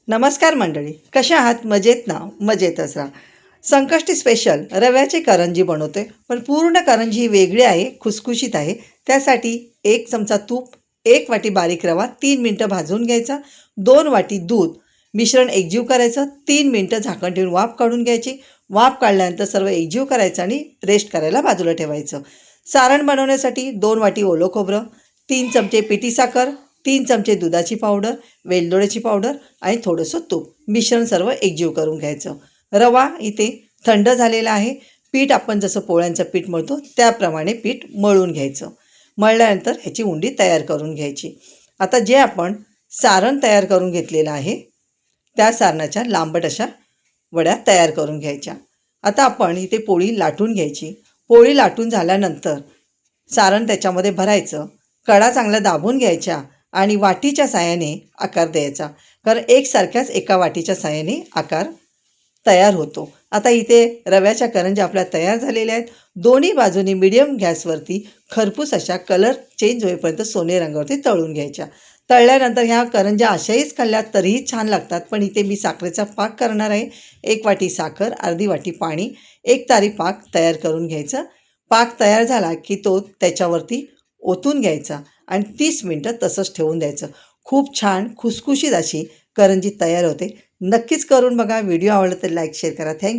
नमस्कार मंडळी, कशा आहात? मजेत ना? मजेतच राहा. संकष्टी स्पेशल रव्याची करंजी बनवते, पण पूर्ण करंजी वेगळी आहे, खुसखुशीत आहे. त्यासाठी 1 चमचा तूप, 1 वाटी बारीक रवा 3 मिनटं भाजून घ्यायचा, 2 वाटी दूध मिश्रण एकजीव करायचं, 3 मिनटं झाकण ठेवून वाफ काढून घ्यायची. वाफ काढल्यानंतर सर्व एकजीव करायचं आणि रेस्ट करायला बाजूला ठेवायचं. सारण बनवण्यासाठी 2 वाटी ओलं खोबरं, 3 चमचे पिठी साखर, 3 चमचे दुधाची पावडर, वेलदोड्याची पावडर आणि थोडंसं तूप मिश्रण सर्व एकजीव करून घ्यायचं. रवा इथे थंड झालेला आहे. पीठ आपण जसं पोळ्यांचं पीठ मळतो त्याप्रमाणे पीठ मळून घ्यायचं. मळल्यानंतर ह्याची उंडी तयार करून घ्यायची. आता जे आपण सारण तयार करून घेतलेलं आहे त्या सारणाच्या लांबट अशा वड्या तयार करून घ्यायच्या. आता आपण इथे पोळी लाटून घ्यायची. पोळी लाटून झाल्यानंतर सारण त्याच्यामध्ये भरायचं. कडा चांगल्या दाबून घ्यायच्या आणि वाटीच्या साहाय्याने आकार द्यायचा, कारण एकसारख्याच एका वाटीच्या साहाय्याने आकार तयार होतो. आता इथे रव्याच्या करंज्या आपल्या तयार झालेल्या आहेत. दोन्ही बाजूनी मीडियम गॅसवरती खरपूस अशा कलर चेंज होईपर्यंत सोनेरी रंगावरती तळून घ्यायच्या. तळल्यानंतर ह्या करंज्या अशाहीच खाल्ल्यात तरीही छान लागतात, पण इथे मी साखरेचा पाक करणार आहे. 1 वाटी साखर, अर्धी वाटी पाणी, 1 तारी पाक तयार करून घ्यायचा. पाक तयार झाला की तो त्याच्यावरती ओतून घ्यायचा आणि 30 मिनटं तसंच ठेवून द्यायचं. खूप छान खुसखुशीत अशी करंजी तयार होते. नक्कीच करून बघा. व्हिडिओ आवडला तर लाईक शेअर करा. थँक्यू.